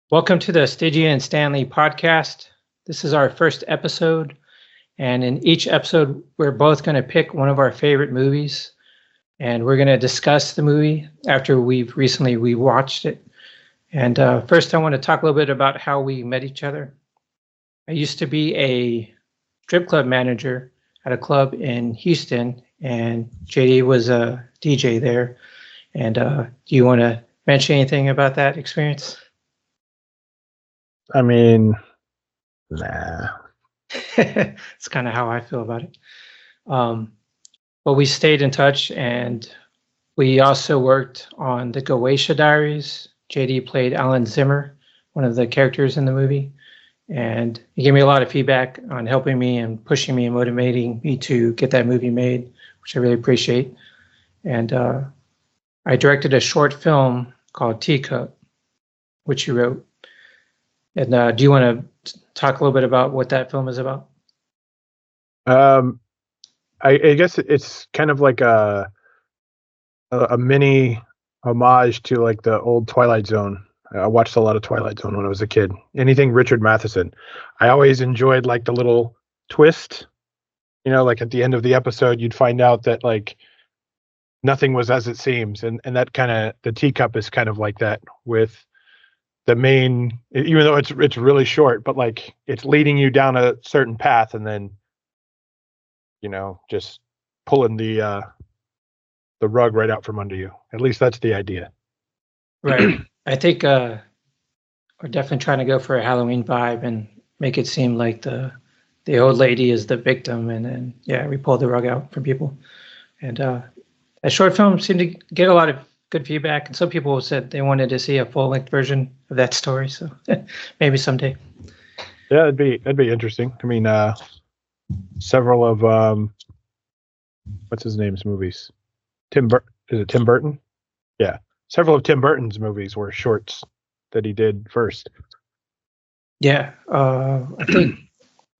Welcome to the Stygion Stanley Podcast. This is our first episode, and in each episode, we're both going to pick one of our favorite movies, and we're going to discuss the movie after we've recently rewatched it. And first, I want to talk a little bit about how we met each other. I used to be a strip club manager at a club in Houston, and JD was a DJ there. And do you want to mention anything about that experience? I mean, nah. It's kind of how I feel about it. But we stayed in touch, and we also worked on the Goetia Diaries. JD played Alan Zimmer, one of the characters in the movie, and he gave me a lot of feedback on helping me and pushing me and motivating me to get that movie made, which I really appreciate. And I directed a short film called Teacup, which you wrote. And do you want to talk a little bit about what that film is about? I guess it's kind of like a mini homage to like the old Twilight Zone. I watched a lot of Twilight Zone when I was a kid. Anything Richard Matheson. I always enjoyed like the little twist. You know, like at the end of the episode, you'd find out that like nothing was as it seems, and that kind of the Teacup is kind of like that with the main, even though it's really short, but like it's leading you down a certain path, and then just pulling the rug right out from under you. At least that's the idea. Right. I think we're definitely trying to go for a Halloween vibe and make it seem like the old lady is the victim, and then we pull the rug out from people. And that short film seemed to get a lot of good feedback, and some people said they wanted to see a full-length version of that story, so maybe someday. Yeah, that'd be interesting. I mean, several of what's his name's movies? Is it Tim Burton? Yeah, several of Tim Burton's movies were shorts that he did first. Yeah, I think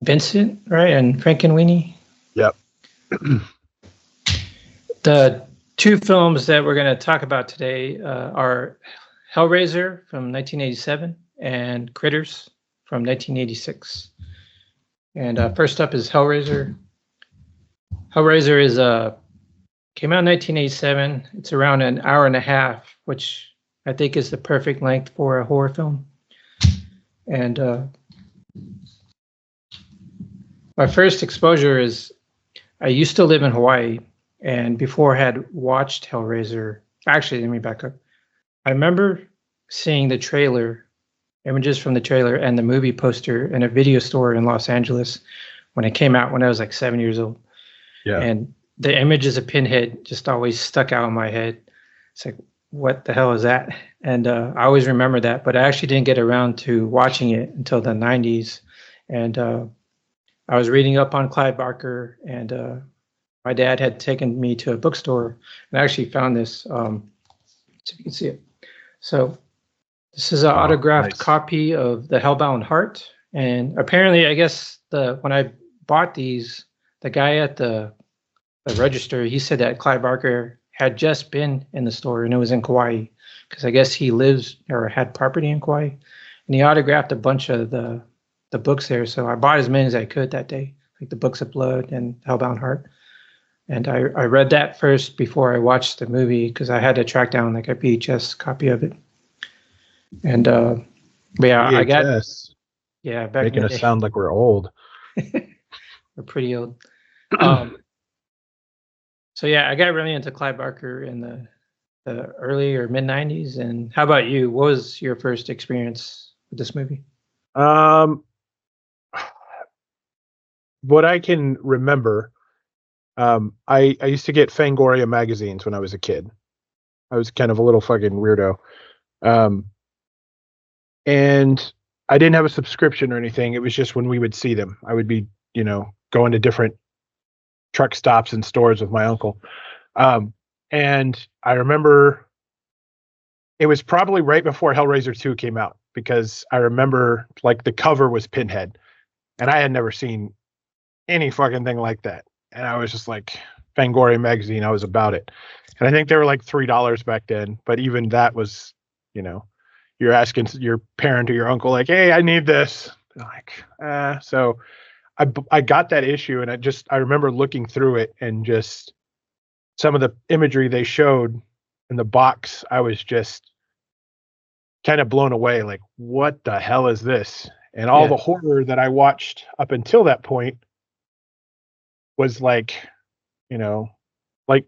Vincent, right, and Frankenweenie. Yep. The two films that we're going to talk about today are Hellraiser from 1987 and Critters from 1986. And first up is Hellraiser. Hellraiser came out in 1987. It's around an hour and a half, which I think is the perfect length for a horror film. And my first exposure is I used to live in Hawaii. And before I had watched Hellraiser, actually, let me back up. I remember seeing the trailer, images from the trailer, and the movie poster in a video store in Los Angeles when it came out when I was like 7 years old. Yeah. And the images of Pinhead just always stuck out in my head. It's like, what the hell is that? And I always remember that, but I actually didn't get around to watching it until the 90s. And I was reading up on Clive Barker, and my dad had taken me to a bookstore, and I actually found this. So you can see it. So this is an autographed copy of The Hellbound Heart. And apparently, I guess when I bought these, the guy at the register, he said that Clive Barker had just been in the store, and it was in Kauai, because I guess he lives or had property in Kauai. And he autographed a bunch of the books there. So I bought as many as I could that day, like the Books of Blood and Hellbound Heart. And I read that first before I watched the movie, because I had to track down like a VHS copy of it. And VHS. I got back making us sound like we're old. We're pretty old. So I got really into Clive Barker in the early or mid 90s. And how about you? What was your first experience with this movie? What I can remember. I used to get Fangoria magazines when I was a kid. I was kind of a little fucking weirdo. And I didn't have a subscription or anything. It was just when we would see them. I would be, going to different truck stops and stores with my uncle. And I remember it was probably right before Hellraiser 2 came out, because I remember like the cover was Pinhead, and I had never seen any fucking thing like that. And I was just like, Fangoria magazine, I was about it. And I think they were like $3 back then, but even that was, you're asking your parent or your uncle, like, hey, I need this. They're like, so I got that issue, and I remember looking through it, and just some of the imagery they showed in the box, I was just kind of blown away. Like, what the hell is this? And all the horror that I watched up until that point was like, like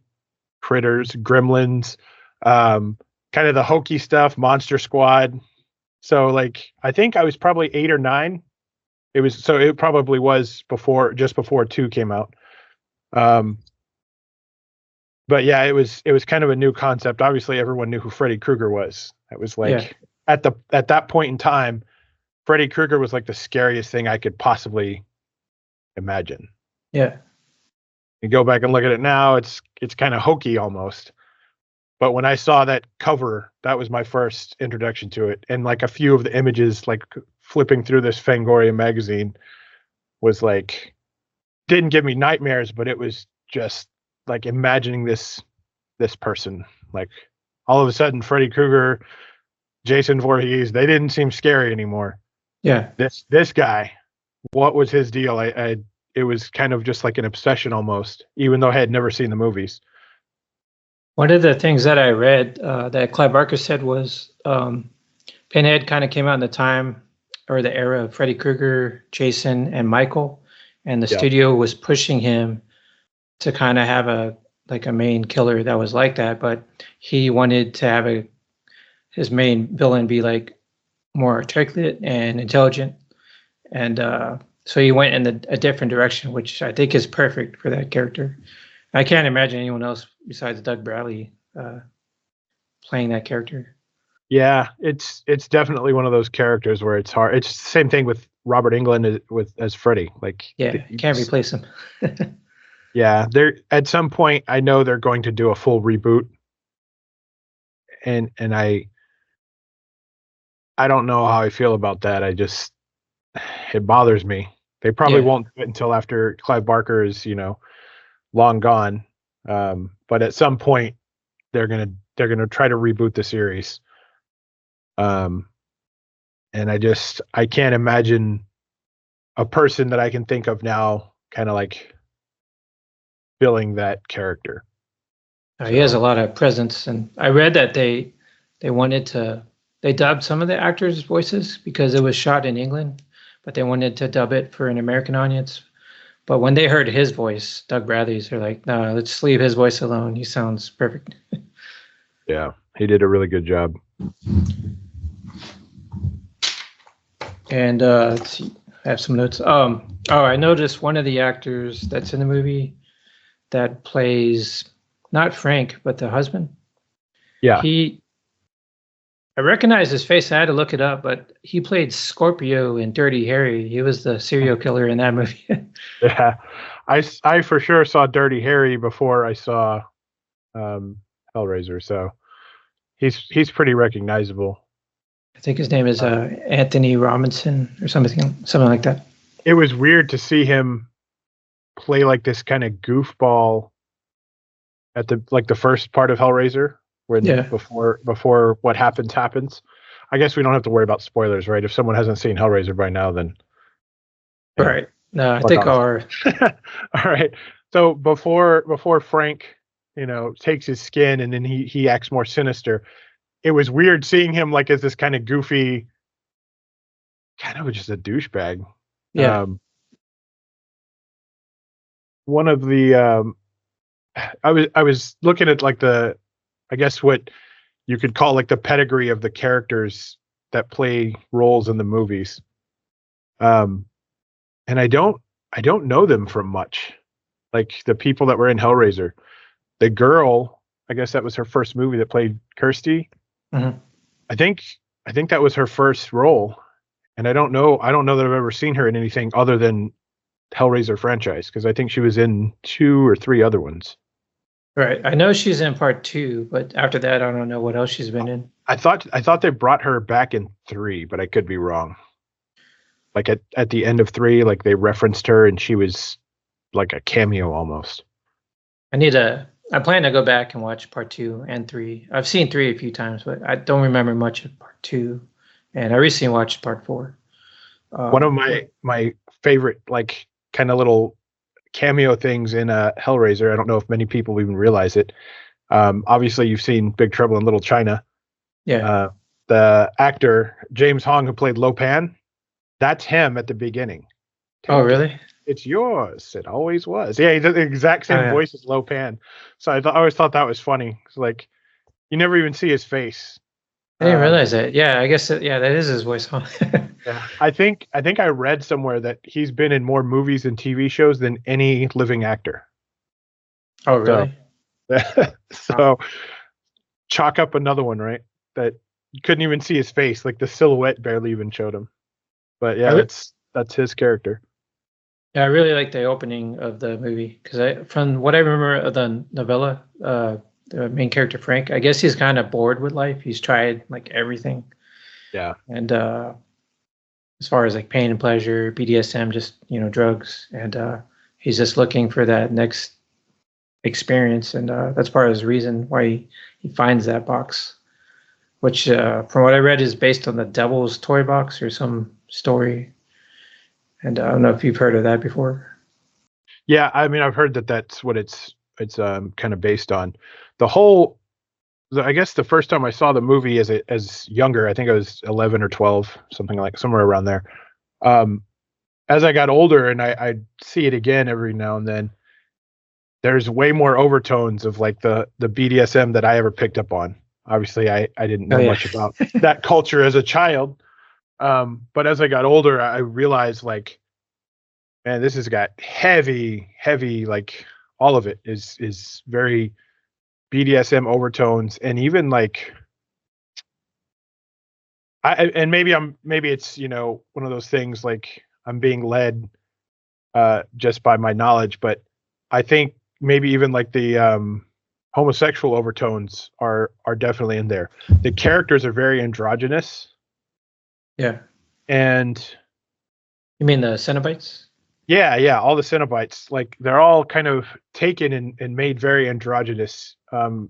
Critters, Gremlins, kind of the hokey stuff, Monster Squad. So like, I think I was probably 8 or 9. It probably was just before 2 came out. But yeah, it was kind of a new concept. Obviously, everyone knew who Freddy Krueger was. It was like at that point in time, Freddy Krueger was like the scariest thing I could possibly imagine. Yeah. You go back and look at it now, it's kind of hokey almost. But when I saw that cover, that was my first introduction to it. And like a few of the images, like flipping through this Fangoria magazine, was like, didn't give me nightmares, but it was just like imagining this person. Like, all of a sudden, Freddy Krueger, Jason Voorhees, they didn't seem scary anymore. Yeah. This guy, what was his deal? It was kind of just like an obsession almost, even though I had never seen the movies. One of the things that I read that Clive Barker said was Pinhead kind of came out in the time or the era of Freddy Krueger, Jason, and Michael, and the studio was pushing him to kind of have a main killer that was like that, but he wanted to have his main villain be like more articulate and intelligent, and so he went in a different direction, which I think is perfect for that character. I can't imagine anyone else besides Doug Bradley playing that character. Yeah, it's definitely one of those characters where it's hard. It's the same thing with Robert Englund as Freddy. Like, you can't replace him. Yeah, at some point I know they're going to do a full reboot, and I don't know how I feel about that. It bothers me. They probably won't do it until after Clive Barker is, long gone. But at some point they're gonna try to reboot the series. And I can't imagine a person that I can think of now kind of like filling that character. He has a lot of presence, and I read that they dubbed some of the actors' voices because it was shot in England, but they wanted to dub it for an American audience. But when they heard his voice, Doug Bradley's, they're like, no, let's leave his voice alone. He sounds perfect. Yeah, he did a really good job. And let's see, I have some notes. I noticed one of the actors that's in the movie that plays not Frank, but the husband. Yeah. I recognize his face. I had to look it up, but he played Scorpio in Dirty Harry. He was the serial killer in that movie. Yeah. I for sure saw Dirty Harry before I saw Hellraiser, so he's pretty recognizable. I think his name is Anthony Robinson or something like that. It was weird to see him play like this kind of goofball at the first part of Hellraiser, before what happens. I guess we don't have to worry about spoilers, right? If someone hasn't seen Hellraiser by now, then right. No, I think our all right. So before Frank, takes his skin and then he acts more sinister. It was weird seeing him like as this kind of goofy, kind of just a douchebag. Yeah. One of the I was looking at like I guess what you could call like the pedigree of the characters that play roles in the movies. And I don't know them from much. Like the people that were in Hellraiser, the girl, I guess that was her first movie that played Kirsty. Mm-hmm. I think that was her first role. And I don't know that I've ever seen her in anything other than Hellraiser franchise, because I think she was in 2 or 3 other ones. Right. I know she's in part 2, but after that, I don't know what else she's been in. I thought they brought her back in 3, but I could be wrong. Like at the end of 3, like they referenced her and she was like a cameo almost. I need to I plan to go back and watch part 2 and 3. I've seen 3 a few times, but I don't remember much of part 2. And I recently watched part 4. One of my favorite, like, kind of little cameo things in Hellraiser. I don't know if many people even realize it. Obviously, you've seen Big Trouble in Little China. Yeah. The actor James Hong, who played Lo Pan, that's him at the beginning. Oh, really? It's yours. It always was. Yeah, he does the exact same voice as Lo Pan. So I always thought that was funny. It's like you never even see his face. I didn't realize that. Yeah, I guess that is his voice, huh? Yeah, I think I read somewhere that he's been in more movies and TV shows than any living actor. Oh, really? So chalk up another one, right? That you couldn't even see his face. Like the silhouette barely even showed him. But yeah, that's his character. Yeah, I really like the opening of the movie because from what I remember of the novella, the main character Frank, I guess he's kind of bored with life. He's tried like everything. Yeah. And as far as like pain and pleasure, BDSM, just drugs, and he's just looking for that next experience, and that's part of his reason why he finds that box, which from what I read is based on the Devil's Toy Box or some story. And I don't know if you've heard of that before. Yeah, I mean, I've heard that's what it's kind of based on. I guess the first time I saw the movie as younger, I think I was 11 or 12, somewhere around there. As I got older and I see it again every now and then, there's way more overtones of like the BDSM that I ever picked up on. Obviously, I didn't know much about that culture as a child. But as I got older, I realized like, man, this has got heavy, like all of it is very BDSM overtones, and even like, maybe it's one of those things like I'm being led just by my knowledge, but I think maybe even like the homosexual overtones are definitely in there. The characters are very androgynous. Yeah. And you mean the Cenobites? Yeah, all the Cenobites, like they're all kind of taken and made very androgynous. From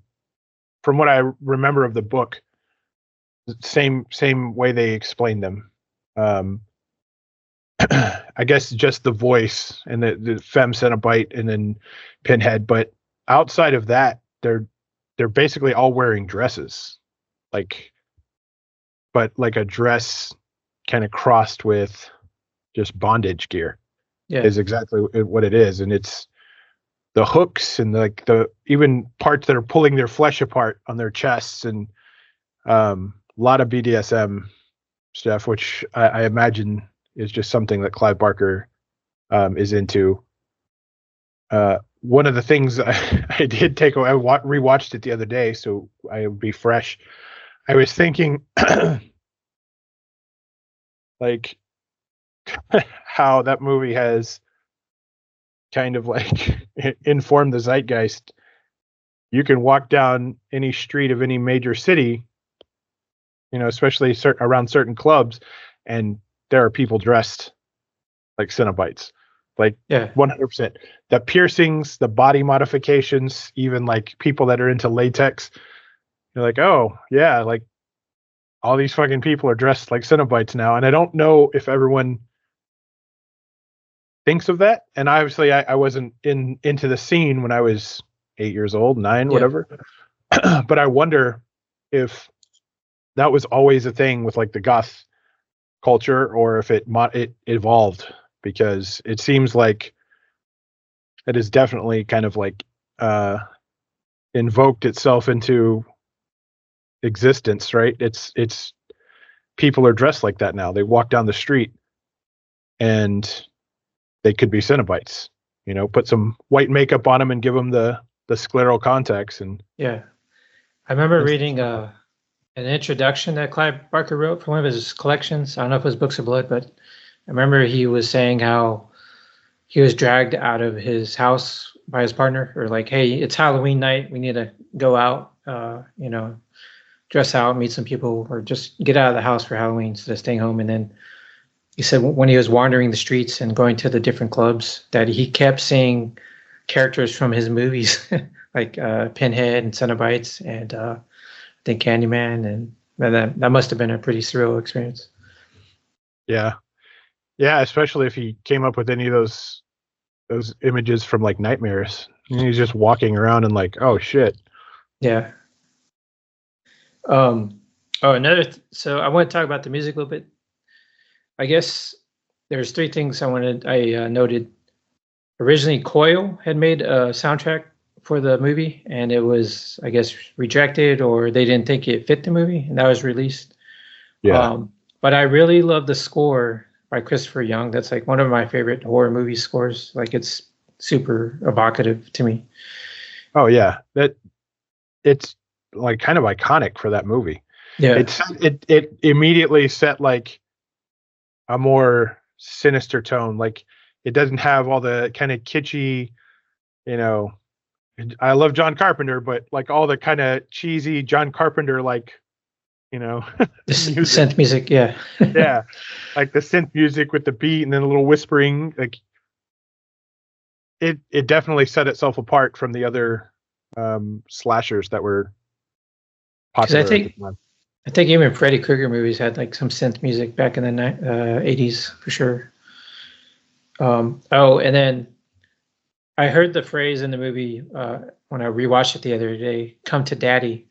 what I remember of the book, same way they explain them. I guess just the voice and the femme Cenobite and then Pinhead, but outside of that, they're basically all wearing dresses, but like a dress kind of crossed with just bondage gear. Yeah, is exactly what it is. And it's the hooks and like the even parts that are pulling their flesh apart on their chests, and a lot of BDSM stuff, which I imagine is just something that Clive Barker is into. One of the things I did take away, I rewatched it the other day so I would be fresh. I was thinking like how that movie has kind of like informed the zeitgeist. You can walk down any street of any major city, especially around certain clubs, and there are people dressed like Cenobites. Like, yeah, 100%. The piercings, the body modifications, even like people that are into latex. You're like, oh yeah, like all these fucking people are dressed like Cenobites now. And I don't know if everyone thinks of that. And obviously I wasn't into the scene when I was 8 years old, 9, whatever. But I wonder if that was always a thing with like the goth culture, or if it evolved, because it seems like it is definitely kind of like invoked itself into existence, right? It's people are dressed like that now. They walk down the street and they could be Cenobites, put some white makeup on them and give them the scleral contacts. And yeah, I remember reading an introduction that Clive Barker wrote for one of his collections. I don't know if it was Books of Blood, but I remember he was saying how he was dragged out of his house by his partner, or like, hey, it's Halloween night, we need to go out, dress out, meet some people, or just get out of the house for Halloween instead of staying home. And then he said when he was wandering the streets and going to the different clubs, that he kept seeing characters from his movies, like like Pinhead and Cenobites and I think Candyman, and that must have been a pretty surreal experience. Yeah. Yeah, especially if he came up with any of those images from like nightmares. And he's just walking around and like, oh shit. Yeah. So I want to talk about the music a little bit. I guess there's three things I noted. Originally, Coil had made a soundtrack for the movie, and it was, I guess, rejected, or they didn't think it fit the movie, and that was released. Yeah. But I really love the score by Christopher Young. That's like one of my favorite horror movie scores. Like, it's super evocative to me. Oh yeah. It's like kind of iconic for that movie. Yeah. It immediately set like a more sinister tone. Like, it doesn't have all the kind of kitschy, you know, I love John Carpenter, but like all the kind of cheesy John Carpenter, like, you know, The synth music. Yeah. yeah, like the synth music with the beat and then a little whispering. Like, it definitely set itself apart from the other slashers that were popular. I think even Freddy Krueger movies had like some synth music back in the 80s for sure. And then I heard the phrase in the movie when I rewatched it the other day, "Come to Daddy,"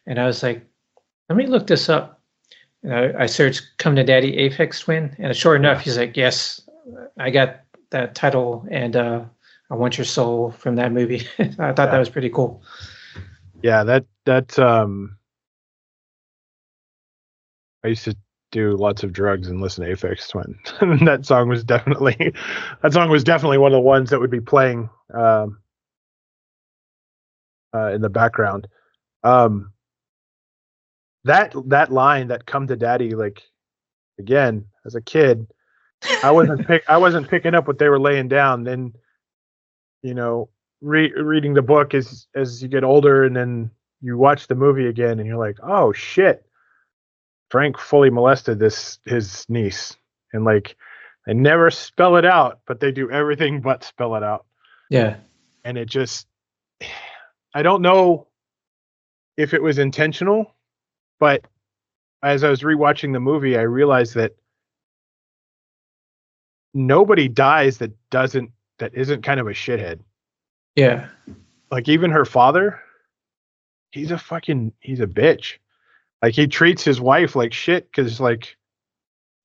and I was like, let me look this up. And I searched "Come to Daddy" Aphex Twin, and sure enough, he's like, yes, I got that title, and I Want Your Soul from that movie. I thought that was pretty cool. Yeah, that I used to do lots of drugs and listen to Aphex Twin. that song was definitely one of the ones that would be playing in the background. That line, that "Come to Daddy," like, again, as a kid, I wasn't picking up what they were laying down. Then, you know, reading the book as you get older, and then you watch the movie again, and you're like, oh shit, Frank fully molested his niece, and like, they never spell it out, but they do everything but spell it out. Yeah. And it just, I don't know if it was intentional, but as I was rewatching the movie, I realized that nobody dies that isn't kind of a shithead. Yeah. Like, even her father, he's a bitch. Like, he treats his wife like shit because, like,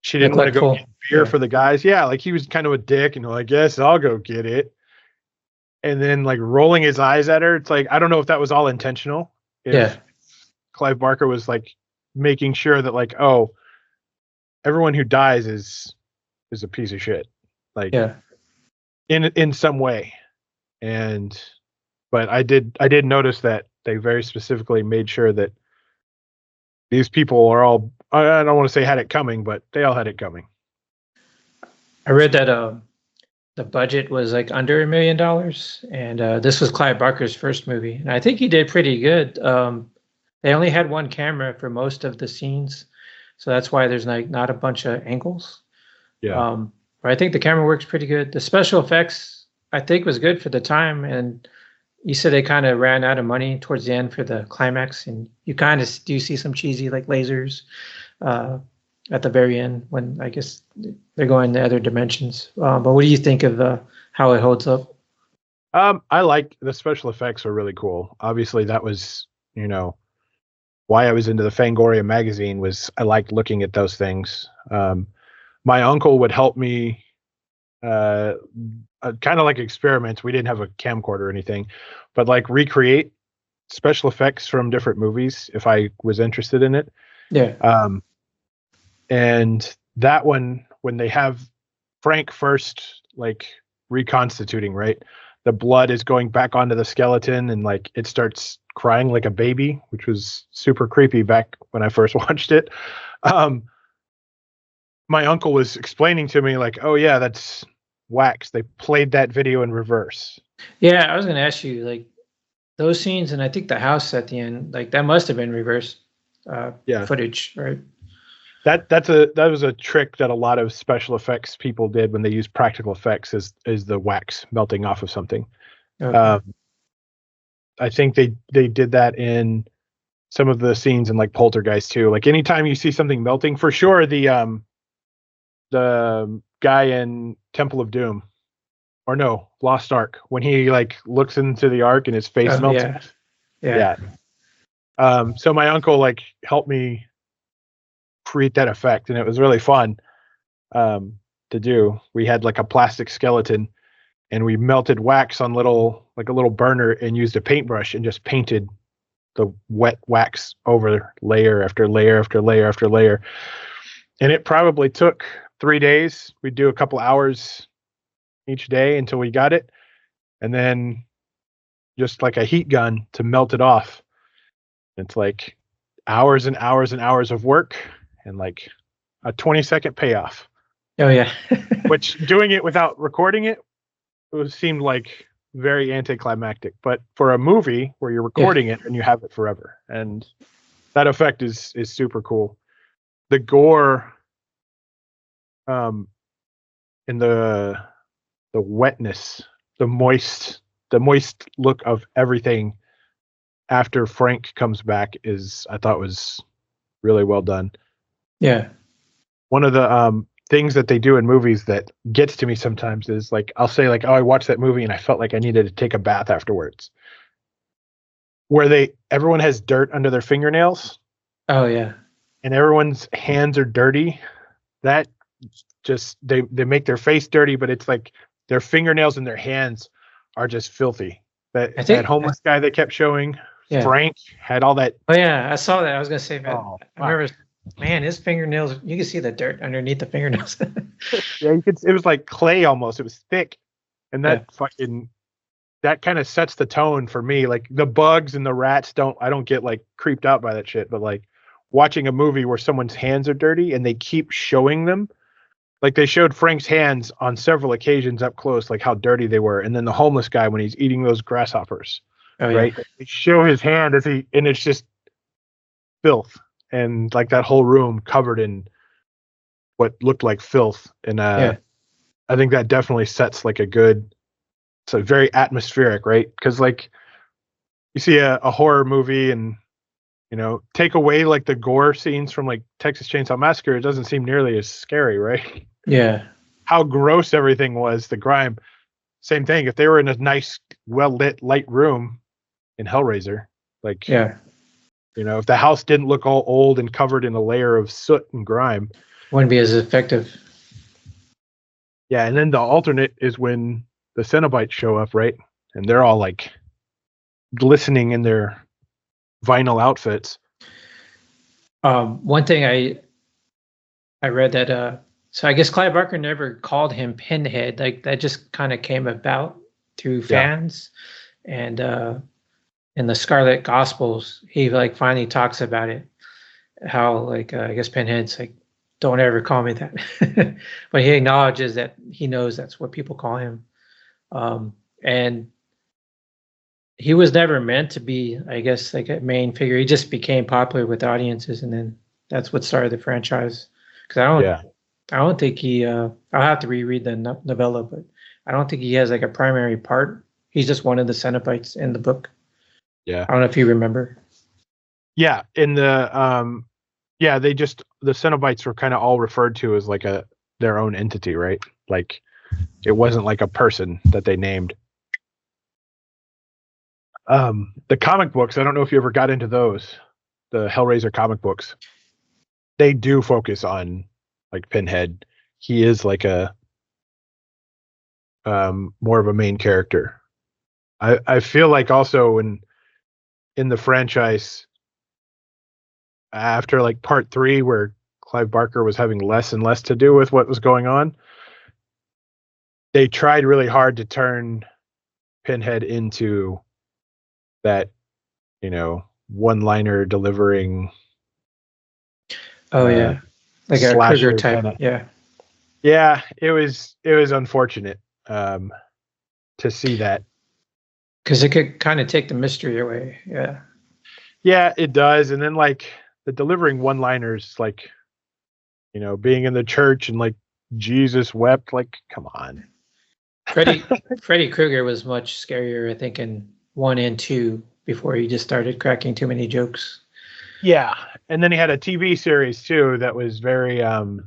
she didn't want to go get beer for the guys. Yeah, like, he was kind of a dick, and like, yes, I'll go get it. And then, like, rolling his eyes at her. It's like, I don't know if that was all intentional. If Clive Barker was like making sure that, like, oh, everyone who dies is a piece of shit. Like, in some way. But I did notice that they very specifically made sure that these people are all, I don't want to say had it coming, but they all had it coming. I read that the budget was like under $1 million, and this was Clive Barker's first movie, and I think he did pretty good. They only had one camera for most of the scenes, so that's why there's like not a bunch of angles. Yeah. But I think the camera works pretty good. The special effects, I think, was good for the time, and you said they kind of ran out of money towards the end for the climax, and you kind of do see some cheesy like lasers at the very end when I guess they're going to other dimensions. But what do you think of how it holds up? I like the special effects are really cool. Obviously, that was, you know, why I was into the Fangoria magazine, was I liked looking at those things. My uncle would help me kind of like experiments. We didn't have a camcorder or anything, but like recreate special effects from different movies if I was interested in it. Yeah. And that one, when they have Frank first, like, reconstituting, right? The blood is going back onto the skeleton, and like it starts crying like a baby, which was super creepy back when I first watched it. My uncle was explaining to me, like, oh yeah, that's wax. They played that video in reverse. Yeah, I was going to ask you, like, those scenes, and I think the house at the end, like, that must have been reverse footage, right? That was a trick that a lot of special effects people did when they used practical effects, is the wax melting off of something. Okay. I think they did that in some of the scenes in like Poltergeist too. Like anytime you see something melting, for sure the guy in Temple of Doom, or no, Lost Ark, when he like looks into the ark and his face Oh melts. yeah, yeah, Yeah. So my uncle like helped me create that effect, and it was really fun to do. We had like a plastic skeleton, and we melted wax on a little burner, and used a paintbrush and just painted the wet wax over layer after layer after layer after layer. And it probably took 3 days. We'd do a couple hours each day until we got it, and then just like a heat gun to melt it off. It's like hours and hours and hours of work and like a 20-second payoff. oh yeah. Which doing it without recording it seemed like very anticlimactic. But for a movie where you're recording it and you have it forever, and that effect is super cool. The gore, and the wetness, the moist look of everything after Frank comes back I thought was really well done. Yeah. One of the things that they do in movies that gets to me sometimes is like, I'll say like, oh, I watched that movie and I felt like I needed to take a bath afterwards. Where everyone has dirt under their fingernails. Oh yeah. And everyone's hands are dirty. That just, they make their face dirty, but it's like their fingernails and their hands are just filthy. That homeless guy they kept showing, Frank, had all that. Oh yeah, I saw that. I was gonna say, I remember, man, his fingernails. You can see the dirt underneath the fingernails. Yeah, it was like clay almost. It was thick, and that that kind of sets the tone for me. Like the bugs and the rats I don't get like creeped out by that shit. But like watching a movie where someone's hands are dirty and they keep showing them. Like they showed Frank's hands on several occasions up close, like how dirty they were. And then the homeless guy when he's eating those grasshoppers, right? They show his hand and it's just filth, and like that whole room covered in what looked like filth. And I think that definitely sets like it's a very atmospheric, right? Because like you see a horror movie and take away like the gore scenes from like Texas Chainsaw Massacre, it doesn't seem nearly as scary, right? Yeah. How gross everything was, the grime. Same thing. If they were in a nice, well-lit, light room in Hellraiser, like, if the house didn't look all old and covered in a layer of soot and grime, wouldn't be as effective. Yeah, and then the alternate is when the Cenobites show up, right? And they're all like glistening in their vinyl outfits. One thing I read that so I guess Clive Barker never called him Pinhead. Like that just kind of came about through fans. And in the Scarlet Gospels, he like finally talks about it. How like I guess Pinhead's like, don't ever call me that. But he acknowledges that he knows that's what people call him. And he was never meant to be, I guess, like a main figure. He just became popular with audiences, and then that's what started the franchise. Because I don't think he. I'll have to reread the novella, but I don't think he has like a primary part. He's just one of the Cenobites in the book. Yeah, I don't know if you remember. Yeah, in the the Cenobites were kind of all referred to as like their own entity, right? Like it wasn't like a person that they named. The comic books, I don't know if you ever got into those, the Hellraiser comic books. They do focus on like Pinhead. He is like a more of a main character. I feel like also in the franchise after like part 3, where Clive Barker was having less and less to do with what was going on, they tried really hard to turn Pinhead into that, one-liner delivering. Oh yeah, like a Kruger type. Yeah, it was unfortunate to see that, because it could kind of take the mystery away. Yeah, it does. And then like the delivering one-liners, like being in the church and like Jesus wept, like come on. Freddy Krueger was much scarier, I think, in 1 and 2 before he just started cracking too many jokes. Yeah, and then he had a TV series too that was very. It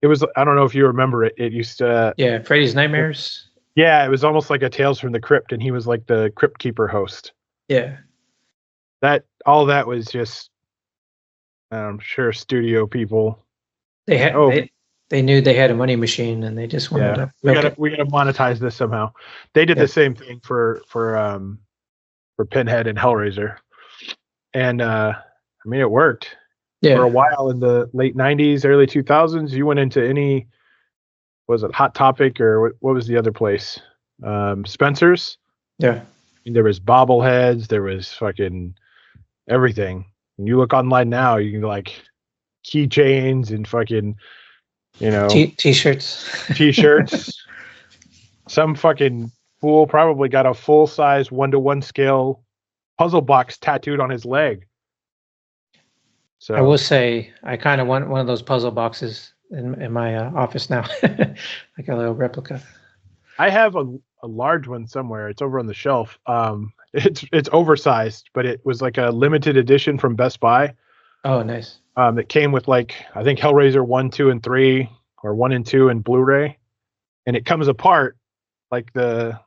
was. I don't know if you remember it. It used to. Yeah, Freddy's Nightmares. Yeah, it was almost like a Tales from the Crypt, and he was like the Crypt Keeper host. Yeah. All that was just. I'm sure studio people. They had they knew they had a money machine and they just wanted to. We gotta monetize this somehow. They did the same thing for Pinhead and Hellraiser, and I mean it worked. Yeah. For a while in the late '90s, early 2000s, you went into any. Was it Hot Topic or what was the other place? Spencer's. Yeah. There was bobbleheads. There was fucking everything. When you look online now, you can like keychains and fucking, t-shirts. T-shirts. Some fucking fool probably got a full-size 1-to-1 scale puzzle box tattooed on his leg. So I will say I kind of want one of those puzzle boxes in my office now, like a little replica. I have a large one somewhere. It's over on the shelf. It's oversized, but it was like a limited edition from Best Buy. Oh, nice. It came with like I think Hellraiser 1, 2, and 3, or 1 and 2 and Blu-ray, and it comes apart like the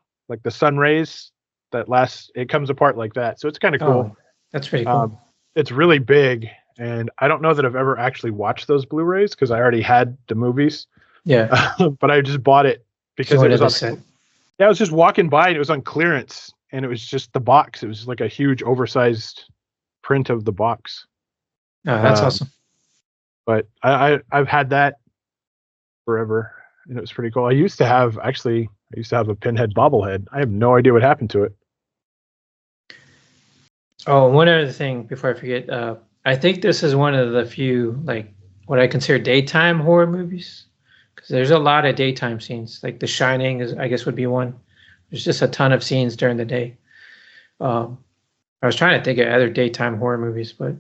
sun rays it comes apart like that. So it's kind of cool. Oh, that's pretty cool. It's really big, and I don't know that I've ever actually watched those Blu-rays because I already had the movies. Yeah. But I just bought it because it was on. Yeah, I was just walking by and it was on clearance, and it was just the box. It was like a huge oversized print of the box. Oh, that's awesome. But I've had that forever, and it was pretty cool. I used to have a Pinhead bobblehead. I have no idea what happened to it. Oh, one other thing before I forget. I think this is one of the few, like, what I consider daytime horror movies. Because there's a lot of daytime scenes. Like The Shining I guess would be one. There's just a ton of scenes during the day. I was trying to think of other daytime horror movies, but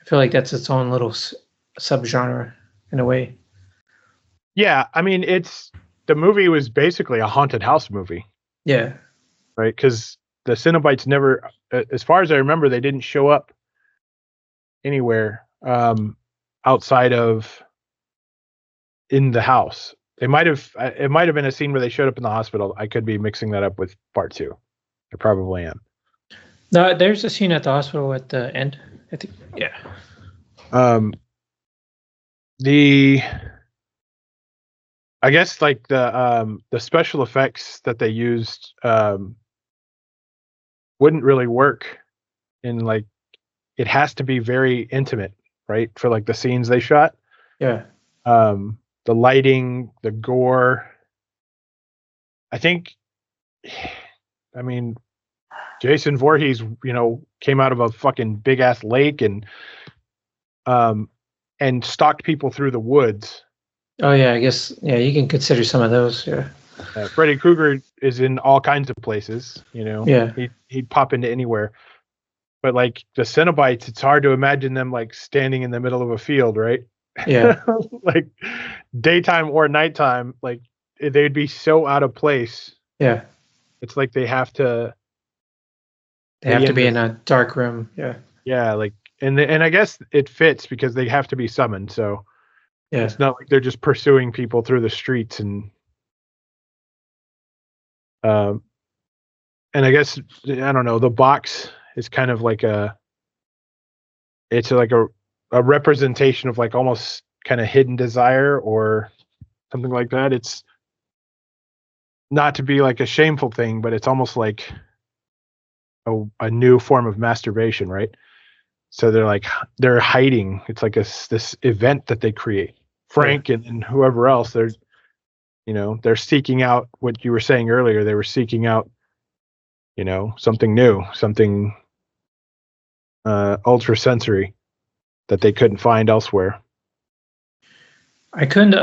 I feel like that's its own little subgenre in a way. Yeah, I mean, the movie was basically a haunted house movie. Yeah. Right, because the Cenobites never, as far as I remember, they didn't show up anywhere outside of in the house. It might have been a scene where they showed up in the hospital. I could be mixing that up with part 2. I probably am. No, there's a scene at the hospital at the end, I think. Yeah. I guess like the special effects that they used wouldn't really work in like it has to be very intimate, right? For like the scenes they shot. Yeah. The lighting, the gore. I mean, Jason Voorhees, came out of a fucking big ass lake and stalked people through the woods. Oh yeah, I guess you can consider some of those. Yeah. Freddy Krueger is in all kinds of places. Yeah. He'd pop into anywhere. But like the Cenobites, it's hard to imagine them like standing in the middle of a field, right? Yeah. Like daytime or nighttime, like they'd be so out of place. Yeah. It's like they have to. They have to be in a dark room. Yeah. Yeah, like and I guess it fits because they have to be summoned. So yeah, it's not like they're just pursuing people through the streets and I guess I don't know. The box is kind of like it's like a representation of like almost kind of hidden desire or something like that. It's not to be like a shameful thing, but it's almost like a new form of masturbation, right? So they're hiding. It's like this event that they create. Frank and whoever else, they're seeking out what you were saying earlier. They were seeking out, something new, something ultra sensory that they couldn't find elsewhere. I couldn't.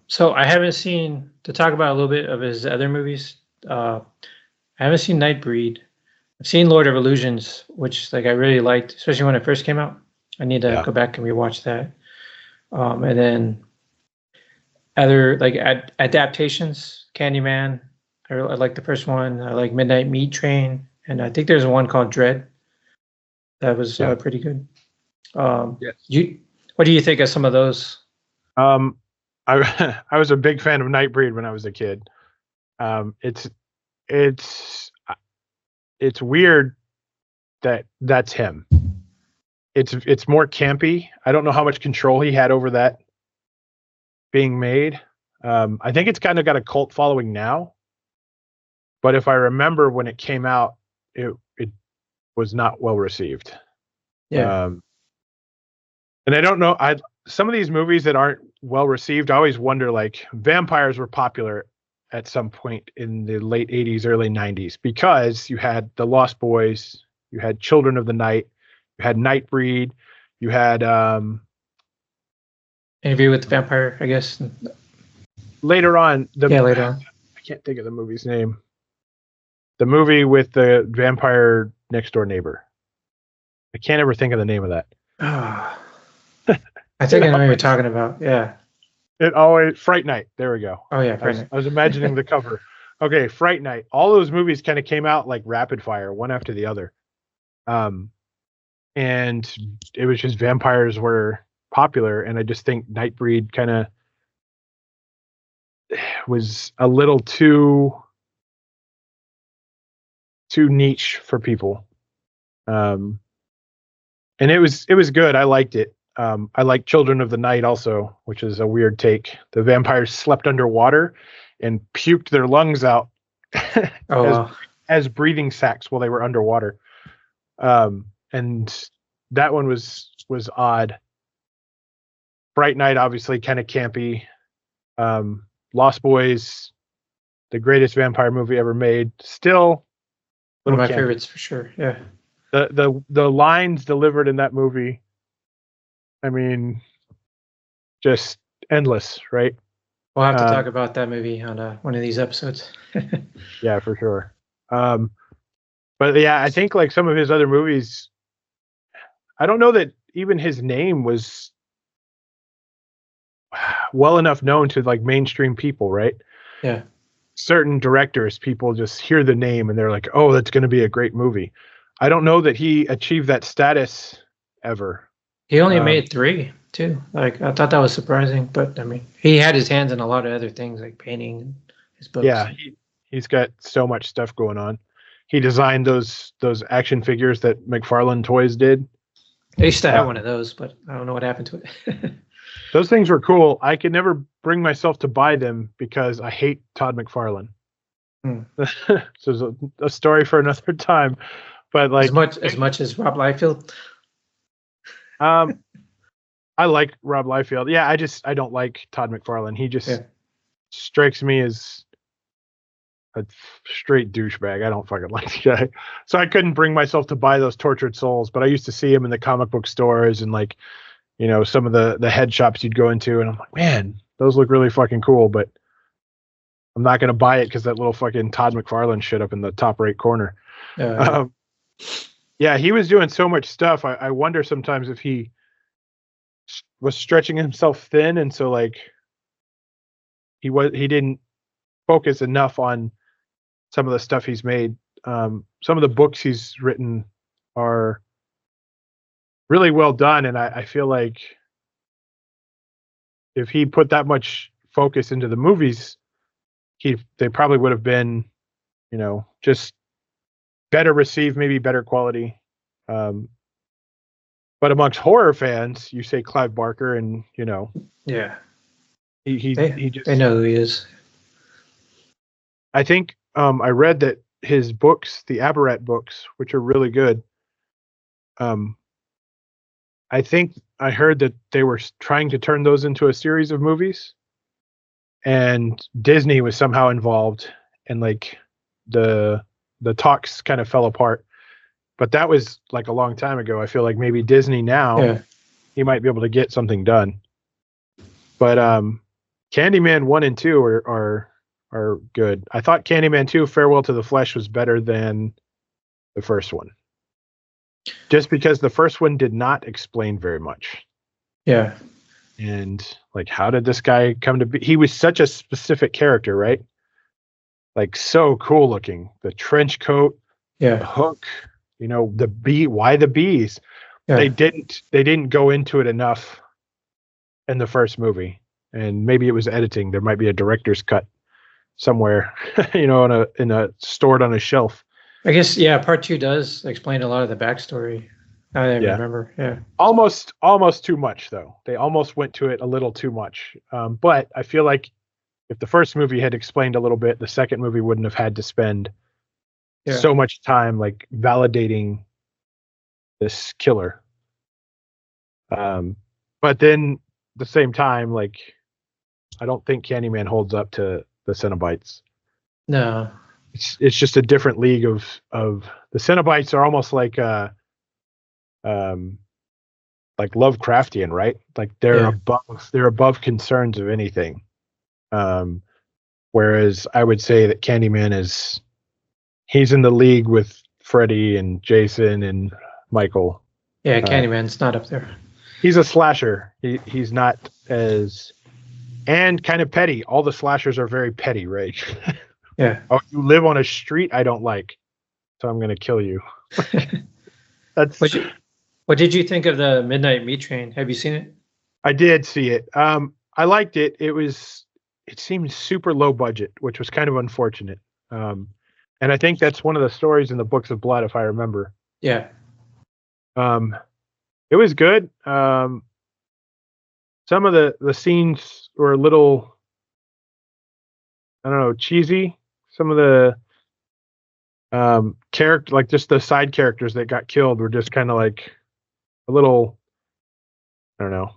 So I haven't seen, to talk about a little bit of his other movies. I haven't seen Nightbreed. I've seen Lord of Illusions, which I really liked, especially when it first came out. I need to go back and rewatch that. And then other adaptations, Candyman, I like the first one. I like Midnight Meat Train, and I think there's one called Dread that was pretty good. Yes. What do you think of some of those? I I was a big fan of Nightbreed when I was a kid. It's it's weird that that's him. It's more campy. I don't know how much control he had over that being made. I think it's kind of got a cult following now, but if I remember when it came out, it was not well received. Yeah. And I don't know. Some of these movies that aren't well received, I always wonder. Like vampires were popular at some point in the late '80s, early '90s because you had The Lost Boys, you had Children of the Night, you had Nightbreed, you had Interview with the Vampire, I guess. later on. Later on. I can't think of the movie's name. The movie with the vampire next door neighbor. I can't ever think of the name of that. I think I know what you're talking about. Yeah. It always Fright Night. There we go. Oh yeah, Fright Night. I was imagining the cover. Okay, Fright Night. All those movies kind of came out like rapid fire, one after the other. And it was just vampires were popular, and I just think Nightbreed kind of was a little too niche for people. And it was good. I liked it. I like Children of the Night also, which is a weird take. The vampires slept underwater and puked their lungs out as breathing sacs while they were underwater. And that one was odd. Bright Night, obviously kind of campy. Lost Boys, the greatest vampire movie ever made. Still one of my favorites for sure. Yeah. The lines delivered in that movie, I mean, just endless, right? We'll have to talk about that movie on one of these episodes. Yeah, for sure. But yeah, I think like some of his other movies, I don't know that even his name was well enough known to like mainstream people, right? Yeah. Certain directors, people just hear the name and they're like, oh, that's going to be a great movie. I don't know that he achieved that status ever. He only made 3 too. Like I thought that was surprising, but I mean, he had his hands in a lot of other things like painting and his books. Yeah, he's got so much stuff going on. He designed those action figures that McFarlane Toys did. I used to have one of those, but I don't know what happened to it. Those things were cool. I could never bring myself to buy them because I hate Todd McFarlane. So it's a story for another time. But like as much as Rob Liefeld. I like Rob Liefeld. Yeah, I don't like Todd McFarlane. He just strikes me as a straight douchebag. I don't fucking like the guy. So I couldn't bring myself to buy those Tortured Souls, but I used to see him in the comic book stores and like, you know, some of the head shops you'd go into, and I'm like, man, those look really fucking cool, but I'm not going to buy it because that little fucking Todd McFarlane shit up in the top right corner. Yeah, he was doing so much stuff. I wonder sometimes if he was stretching himself thin, and so like he didn't focus enough on some of the stuff he's made. Some of the books he's written are really well done, and I feel like if he put that much focus into the movies, they probably would have been, you know, just better received, maybe better quality. But amongst horror fans, you say Clive Barker, and you know, yeah, they know who he is. I think I read that his books, the Aberrat books, which are really good. I think I heard that they were trying to turn those into a series of movies, and Disney was somehow involved, and like the talks kind of fell apart. But that was like a long time ago. I feel like maybe Disney now, he might be able to get something done. But Candyman 1 and 2 are good. I thought Candyman 2, Farewell to the Flesh, was better than the first one. Just because the first one did not explain very much. Yeah. And like, how did this guy come to be? He was such a specific character, right? like so cool looking. The trench coat, the Yeah. hook, the bee. Why the bees? Yeah. They didn't go into it enough in the first movie, and maybe it was editing. There might be a director's cut somewhere, stored on a shelf. I guess, yeah, part two does explain a lot of the backstory. Now that I Yeah. remember. Yeah. Almost too much though. They almost went to it a little too much. But I feel like if the first movie had explained a little bit, the second movie wouldn't have had to spend so much time like validating this killer. But then at the same time, like I don't think Candyman holds up to the Cenobites. No. It's just a different league of the Cenobites are almost like Lovecraftian, right? Like they're above concerns of anything. Whereas I would say that Candyman he's in the league with Freddy and Jason and Michael. Yeah, Candyman's not up there. He's a slasher. He's not as, and kind of petty. All the slashers are very petty, right? Yeah. Oh, you live on a street I don't like, so I'm gonna kill you. That's what did you think of the Midnight Meat Train? Have you seen it? I did see it. I liked it. It seemed super low budget, which was kind of unfortunate. And I think that's one of the stories in the Books of Blood, if I remember. Yeah. It was good. Some of the scenes were a little, I don't know, cheesy. Some of the character, like just the side characters that got killed, were just kind of like a little, I don't know.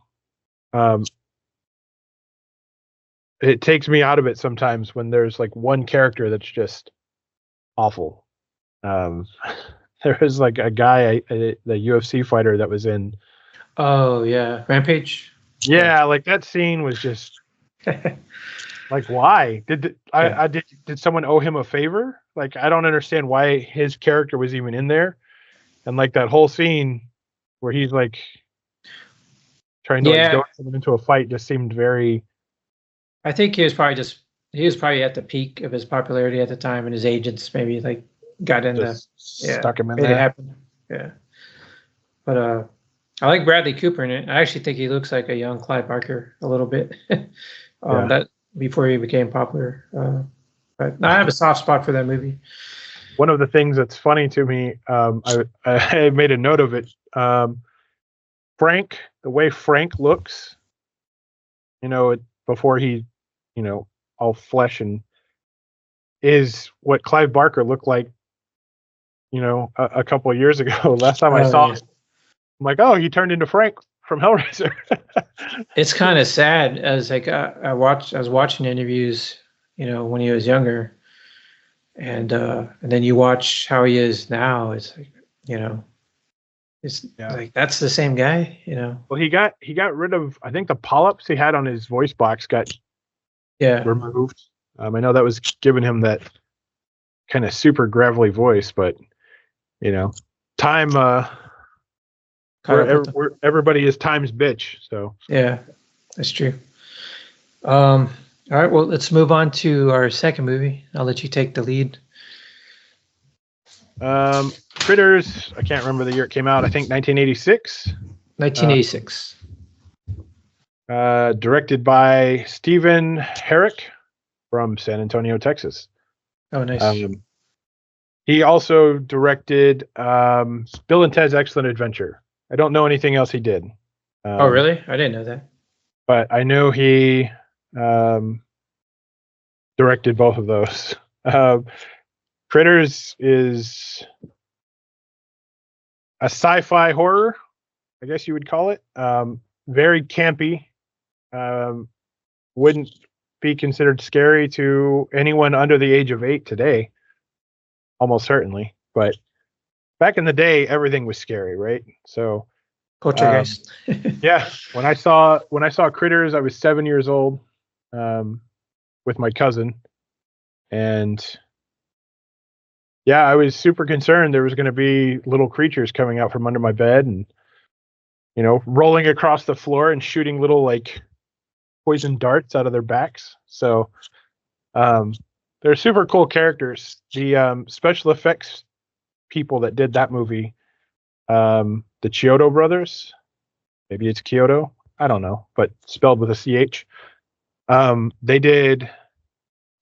It takes me out of it sometimes when there's like one character that's just awful. There was like a guy, the UFC fighter that was in. Oh yeah, Rampage. Yeah, like that scene was just like, why did someone owe him a favor? Like, I don't understand why his character was even in there, and like that whole scene where he's like trying to like go someone into a fight just seemed very. I think he was probably at the peak of his popularity at the time, and his agents maybe like got in stuck him in made there. It happen. Yeah, but I like Bradley Cooper in it. I actually think he looks like a young Clive Barker a little bit. That before he became popular. But I have a soft spot for that movie. One of the things that's funny to me, I made a note of it. Frank, the way Frank looks, before he, all flesh and is what Clive Barker looked like, a couple of years ago. Last time I saw him, I'm like, oh, he turned into Frank from Hellraiser. It's kind of sad as like I was watching interviews, when he was younger, and then you watch how he is now. It's like, it's like that's the same guy, Well, he got rid of, I think, the polyps he had on his voice box got removed. I know that was giving him that kind of super gravelly voice, but time. Everybody is time's bitch. So yeah, that's true. All right, well, let's move on to our second movie. I'll let you take the lead. Critters. I can't remember the year it came out. I think 1986. 1986. Directed by Stephen Herrick from San Antonio, Texas. Oh, nice. He also directed Bill and Ted's Excellent Adventure. I don't know anything else he did. Oh, really? I didn't know that. But I know he directed both of those. Critters is a sci-fi horror, I guess you would call it. Very campy. Wouldn't be considered scary to anyone under the age of 8 today. Almost certainly. But back in the day, everything was scary, right? So Poltergeist. Yeah. When I saw Critters, I was 7 years old, with my cousin. And yeah, I was super concerned there was going to be little creatures coming out from under my bed and, rolling across the floor and shooting little like poison darts out of their backs. So, they're super cool characters. The special effects people that did that movie, the Chiodo brothers, maybe it's Kyoto, I don't know, but spelled with a CH. They did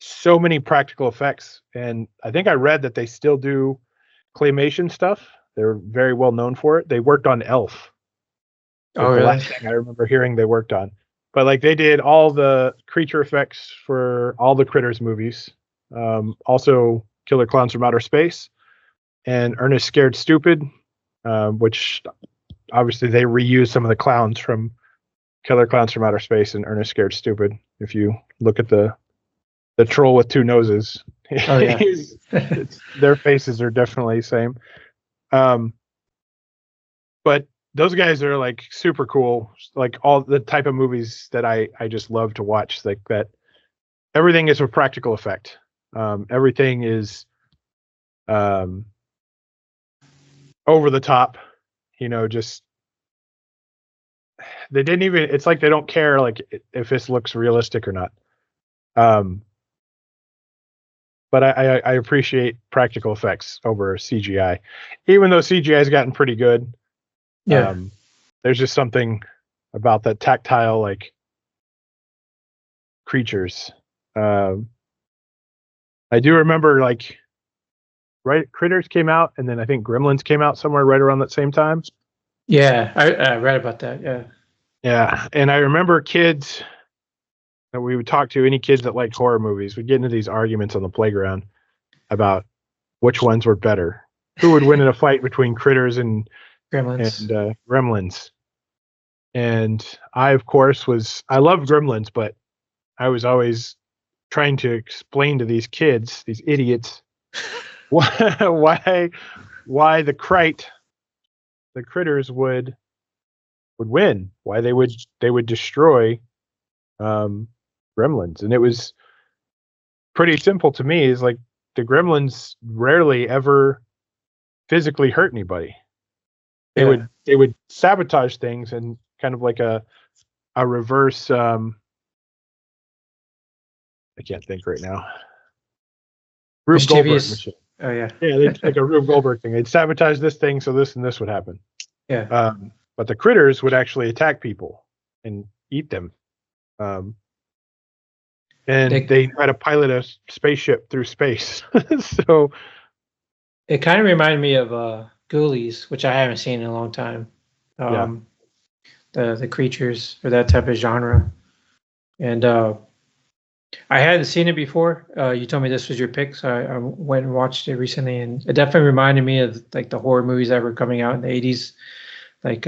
so many practical effects, and I think I read that they still do claymation stuff. They're very well known for it. They worked on Elf. Oh, The really? last thing I remember hearing they worked on. But like they did all the creature effects for all the Critters movies. Also Killer Clowns from Outer Space and Ernest Scared Stupid, which obviously they reused some of the clowns from Killer Clowns from Outer Space and Ernest Scared Stupid. If you look at the troll with two noses, Oh, yeah. their faces are definitely the same. But those guys are like super cool, like all the type of movies that I just love to watch. Like that, everything is a practical effect. Everything is over the top. Just they didn't even. It's like they don't care like if this looks realistic or not. But I appreciate practical effects over CGI, even though CGI has gotten pretty good. Yeah. There's just something about that tactile, like creatures. I do remember, like, right, Critters came out, and then I think Gremlins came out somewhere right around that same time. Yeah, I read about that. Yeah. Yeah, and I remember kids that we would talk to, any kids that like horror movies, would get into these arguments on the playground about which ones were better, who would win in a fight between Critters and Gremlins. And I, of course, I love Gremlins, but I was always trying to explain to these kids, these idiots, why the Critters would win, why they would destroy Gremlins. And it was pretty simple to me. Is like the Gremlins rarely ever physically hurt anybody. They would sabotage things and kind of like a reverse. I can't think right now. Rube Goldberg machine. Oh yeah. Yeah, like a Rube Goldberg thing. They'd sabotage this thing so this and this would happen. Yeah. But the Critters would actually attack people and eat them. And they try to pilot a spaceship through space. So it kind of reminded me of Ghoulies, which I haven't seen in a long time. The creatures or that type of genre. And I hadn't seen it before. You told me this was your pick, so I went and watched it recently, and it definitely reminded me of like the horror movies that were coming out in the 80s, like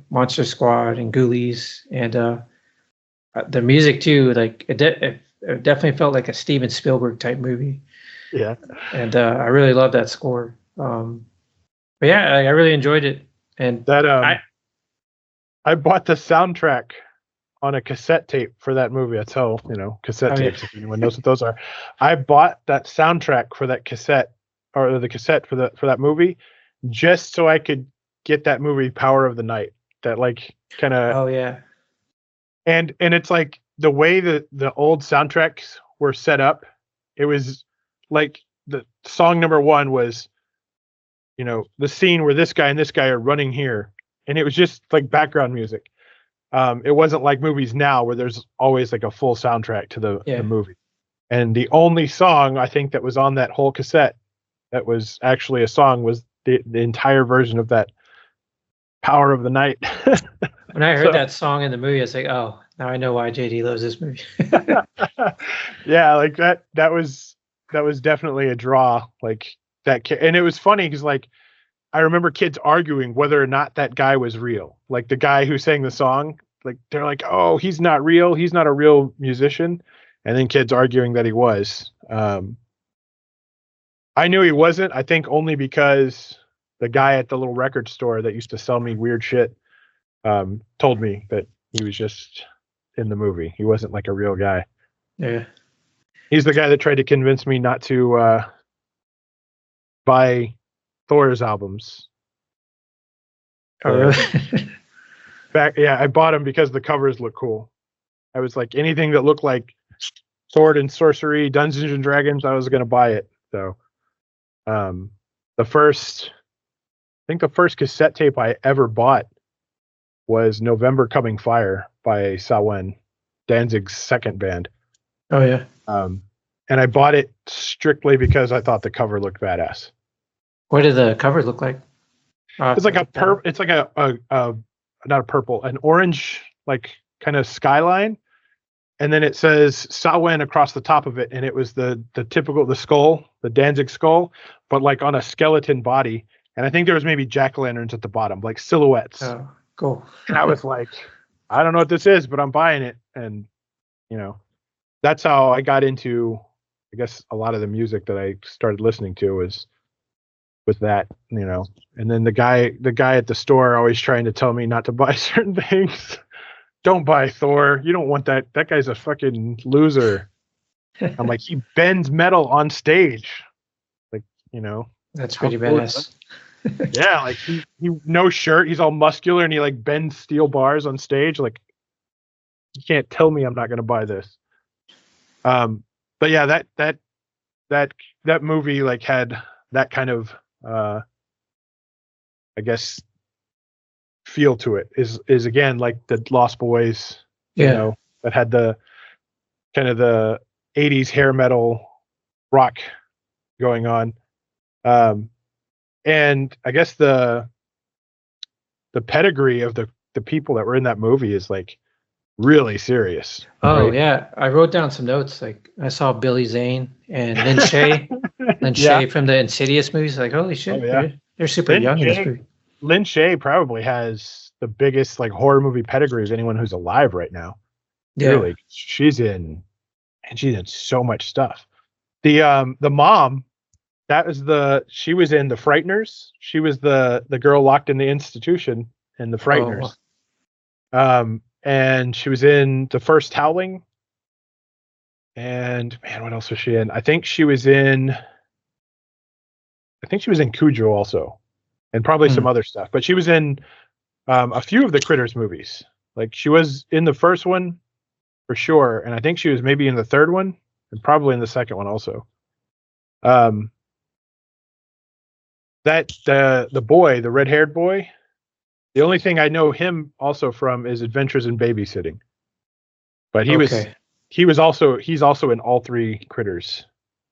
Monster Squad and Ghoulies, and the music too. Like it definitely felt like a Steven Spielberg type movie. Yeah, and I really love that score. But yeah, I really enjoyed it, and that I bought the soundtrack on a cassette tape for that movie. That's how, cassette tapes, if anyone knows what those are. I bought that soundtrack for that cassette, or the cassette for that movie, just so I could get that movie Power of the Night. That like kind of. Oh yeah. And it's like the way that the old soundtracks were set up, it was like the song number one was, the scene where this guy and this guy are running here. And it was just like background music. It wasn't like movies now where there's always like a full soundtrack to the movie. And the only song I think that was on that whole cassette that was actually a song was the entire version of that Power of the Night. When I heard that song in the movie, I was like, oh, now I know why JD loves this movie. Yeah, like that was definitely a draw, like that. And it was funny because like I remember kids arguing whether or not that guy was real. Like the guy who sang the song, like they're like, oh, he's not real. He's not a real musician. And then kids arguing that he was. I knew he wasn't, I think only because the guy at the little record store that used to sell me weird shit told me that he was just in the movie. He wasn't like a real guy. Yeah. He's the guy that tried to convince me not to buy Thor's albums. Oh, really? I bought them because the covers look cool. I was like, anything that looked like Sword and Sorcery, Dungeons and Dragons, I was going to buy it. So, the first cassette tape I ever bought was November Coming Fire by Samhain, Danzig's second band. Oh yeah. And I bought it strictly because I thought the cover looked badass. What did the cover look like? It's like it's like not a purple, an orange, like kind of skyline. And then it says Samhain across the top of it. And it was the typical, the skull, the Danzig skull, but like on a skeleton body. And I think there was maybe jack-o'-lanterns at the bottom, like silhouettes. Oh, cool. And I was like, I don't know what this is, but I'm buying it. And, that's how I got into, I guess, a lot of the music that I started listening to was with that, And then the guy at the store always trying to tell me not to buy certain things. Don't buy Thor. You don't want that. That guy's a fucking loser. I'm like, he bends metal on stage. Like, That's pretty badass. Yeah, like he no shirt. He's all muscular and he like bends steel bars on stage. Like, you can't tell me I'm not going to buy this. But yeah, that movie like had that kind of I guess feel to it. Is again like the Lost Boys, that had the kind of the 80s hair metal rock going on. And I guess the pedigree of the people that were in that movie is like really serious. Oh right? yeah, I wrote down some notes. Like I saw Billy Zane and Lin Shaye, Shaye from the Insidious movies. Like holy shit, they're super young in this movie. Lin Shaye probably has the biggest like horror movie pedigree of anyone who's alive right now. Yeah. Really, she's in so much stuff. The mom, she was in The Frighteners. She was the girl locked in the institution in The Frighteners. Oh. And she was in the first Howling. And man, what else was she in? I think she was in Cujo also, and probably some other stuff. But she was in a few of the Critters movies. Like she was in the first one for sure, and I think she was maybe in the third one, and probably in the second one also. That the boy, the red-haired boy, the only thing I know him also from is Adventures in Babysitting. But he's also in all three Critters.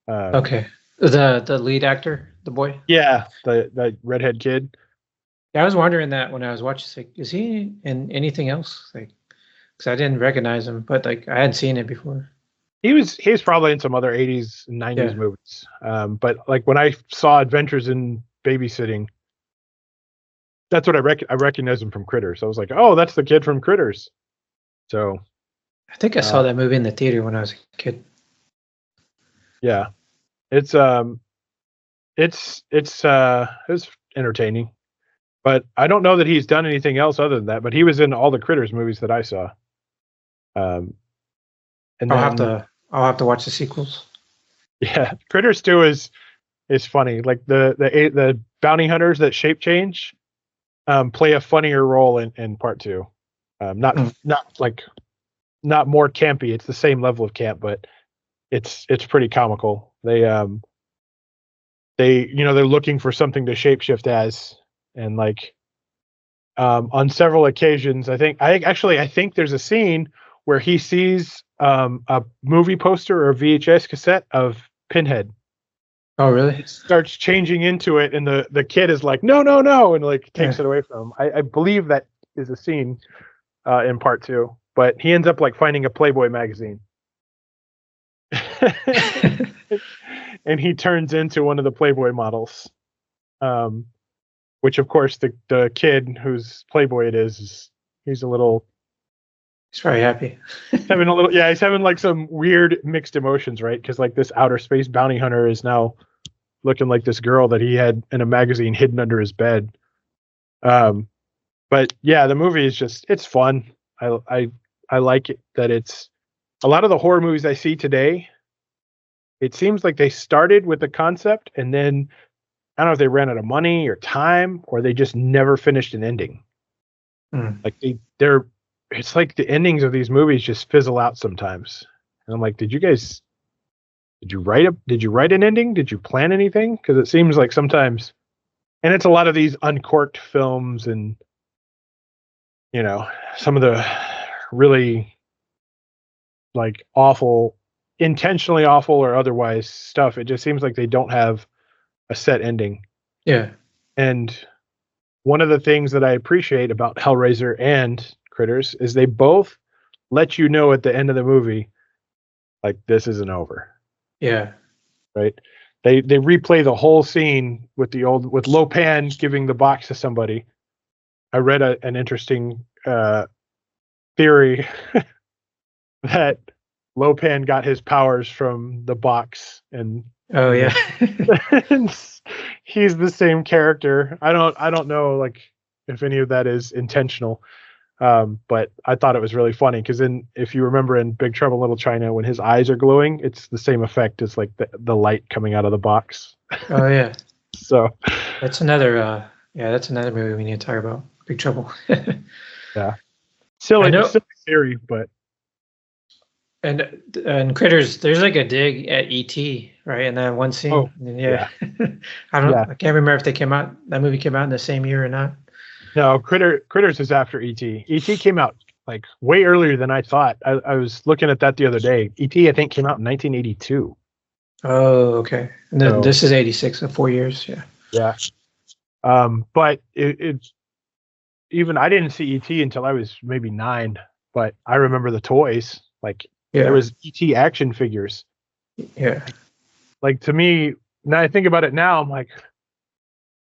Okay. The lead actor, the boy? Yeah, the redhead kid. Yeah, I was wondering that when I was watching. Like, is he in anything else? Like, because I didn't recognize him, but like I hadn't seen it before. He was probably in some other 80s and 90s movies. But like when I saw Adventures in Babysitting, that's what I recognized him from Critters. I was like, oh, that's the kid from Critters. So I think I saw that movie in the theater when I was a kid. Yeah. It's entertaining. But I don't know that he's done anything else other than that, but he was in all the Critters movies that I saw. And I'll have to watch the sequels. Yeah, Critters 2 is funny. Like the bounty hunters that shape change play a funnier role in part 2. Not more campy. It's the same level of camp, but it's pretty comical. They're looking for something to shapeshift as, and like on several occasions, I think there's a scene where he sees a movie poster or a VHS cassette of Pinhead. Oh, really? It starts changing into it, and the kid is like, no, and like takes it away from him. I believe that is a scene in part 2, but he ends up like finding a Playboy magazine. And he turns into one of the Playboy models. Which of course the kid whose Playboy it is he's very happy. He's having like some weird mixed emotions, right? Because like this outer space bounty hunter is now looking like this girl that he had in a magazine hidden under his bed. But yeah, the movie is it's fun. I like it that it's a lot of the horror movies I see today. It seems like they started with the concept and then I don't know if they ran out of money or time or they just never finished an ending. Like it's like the endings of these movies just fizzle out sometimes. And I'm like, did you write an ending? Did you plan anything? Because it seems like sometimes, and it's a lot of these uncorked films and, some of the really like awful, intentionally awful or otherwise stuff. It just seems like they don't have a set ending. Yeah. And one of the things that I appreciate about Hellraiser and Critters is they both let you know at the end of the movie, like, this isn't over. Yeah. Right. They replay the whole scene with Lopan giving the box to somebody. I read an interesting theory that Lopan got his powers from the box, and Oh yeah. he's the same character. I don't know like if any of that is intentional, but I thought it was really funny because if you remember in Big Trouble in Little China, when his eyes are glowing, it's the same effect as like the light coming out of the box. Oh yeah. So that's another movie we need to talk about. Big Trouble. Yeah. Silly theory, but and Critters, there's like a dig at E.T. right in that one scene. Oh, yeah. I can't remember if that movie came out in the same year or not. No, Critters is after E.T. E.T. came out like way earlier than I thought. I was looking at that the other day. E.T. I think came out in 1982. Oh, okay. And then this is 86, so 4 years. Yeah. Yeah. But it's even I didn't see E.T. until I was maybe 9, but I remember the toys. Like there was E.T. action figures. Yeah. Like to me, now I think about it now, I'm like,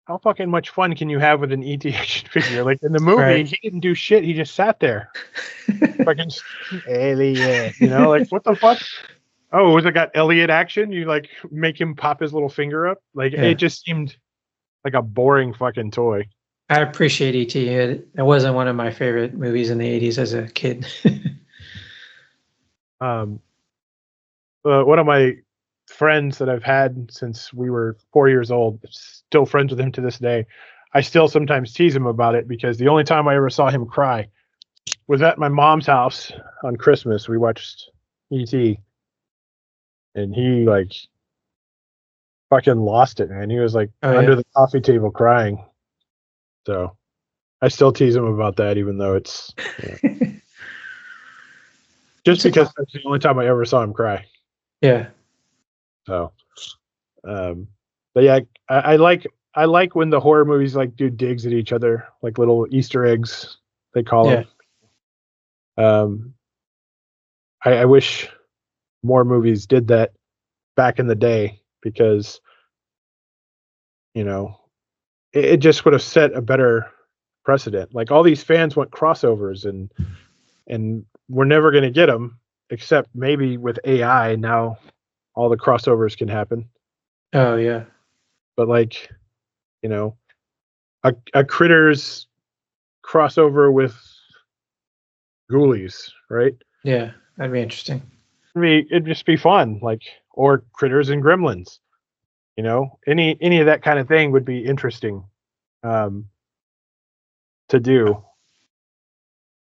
how fucking much fun can you have with an E.T. action figure? Like in the movie, He didn't do shit. He just sat there. Fucking alien, like what the fuck? Oh, was it got Elliot action? You like make him pop his little finger up? Like it just seemed like a boring fucking toy. I appreciate E.T. It wasn't one of my favorite movies in the 80s as a kid. One of my friends that I've had since we were 4 years old, still friends with him to this day. I still sometimes tease him about it because the only time I ever saw him cry was at my mom's house on Christmas. We watched E.T. and he like fucking lost it, man. He was like under the coffee table crying. So I still tease him about that, even though it's just because that's the only time I ever saw him cry. Yeah. So, but yeah, I like when the horror movies like do digs at each other, like little Easter eggs, they call them. I wish more movies did that back in the day because, it just would have set a better precedent. Like all these fans want crossovers and we're never going to get them except maybe with AI now. All the crossovers can happen. Oh yeah. But like, a Critters crossover with Ghoulies, right? Yeah, that'd be interesting. I mean, it'd just be fun, like, or Critters and Gremlins. Any of that kind of thing would be interesting to do.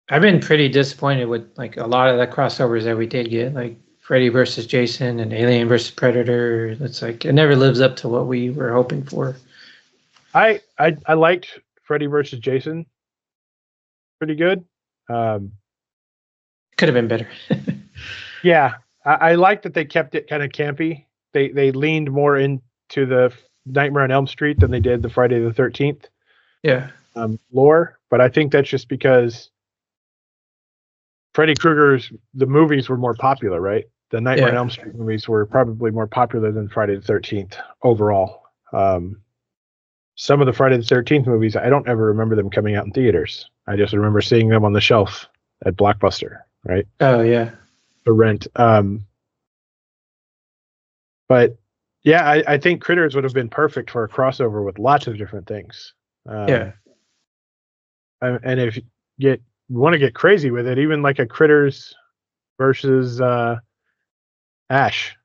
I've been pretty disappointed with like a lot of the crossovers that we did get, like Freddy versus Jason and Alien versus Predator. It's like it never lives up to what we were hoping for. I liked Freddy versus Jason pretty good. Could have been better. Yeah, I like that they kept it kind of campy. They leaned more into the Nightmare on Elm Street than they did the Friday the 13th. Yeah. Lore, but I think that's just because Freddy Krueger's the movies were more popular, right? The Nightmare on Elm Street movies were probably more popular than Friday the 13th overall. Some of the Friday the 13th movies, I don't ever remember them coming out in theaters. I just remember seeing them on the shelf at Blockbuster, right? Oh yeah. For rent. But yeah, I think Critters would have been perfect for a crossover with lots of different things. And if you want to get crazy with it, even like a Critters versus Ash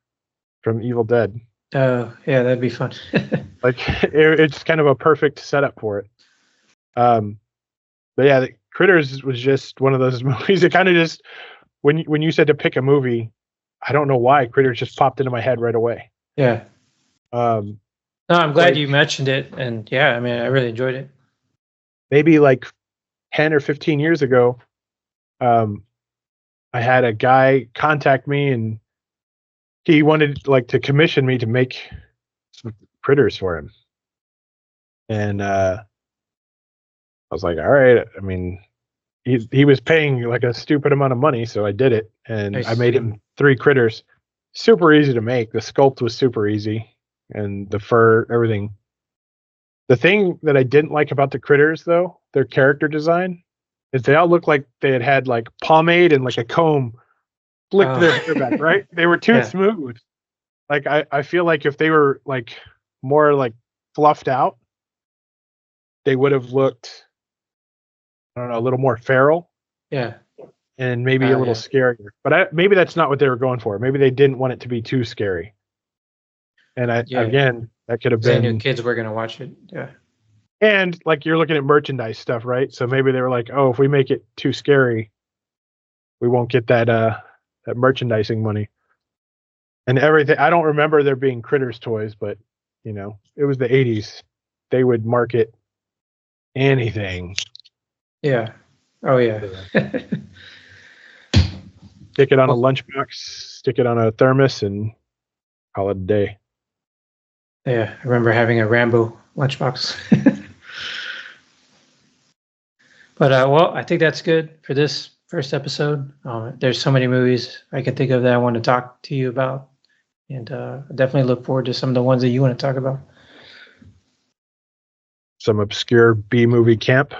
from Evil Dead. Oh yeah, that'd be fun. Like it's kind of a perfect setup for it. But yeah, the Critters was just one of those movies. It kind of just when you said to pick a movie, I don't know why critters just popped into my head right away. Yeah. Um, No, I'm glad you mentioned it, and yeah, I mean, I really enjoyed it. Maybe like 10 or 15 years ago, I had a guy contact me, and he wanted like to commission me to make some critters for him. And I was like, all right. I mean, he was paying like a stupid amount of money, so I did it, and Nice. I made him 3 critters. Super easy to make. The sculpt was super easy, and the fur, everything. The thing that I didn't like about the critters, though, their character design, is they all looked like they had like pomade and like a comb flicked their hair back, right? They were too smooth. Like I feel like if they were like more like fluffed out, they would have looked, I don't know, a little more feral. Yeah. And maybe a little scarier. But maybe that's not what they were going for. Maybe they didn't want it to be too scary. And again, that could have been. They knew kids were going to watch it. Yeah. And like you're looking at merchandise stuff, right? So maybe they were like, oh, if we make it too scary, we won't get that merchandising money. And everything. I don't remember there being Critters toys, but you know, it was the 80s. They would market anything. Yeah. Oh yeah. Stick it on a lunchbox, stick it on a thermos, and call it a day. Yeah, I remember having a Rambo lunchbox. But well, I think that's good for this first episode. There's so many movies I can think of that I want to talk to you about, and definitely look forward to some of the ones that you want to talk about. Some obscure B movie camp.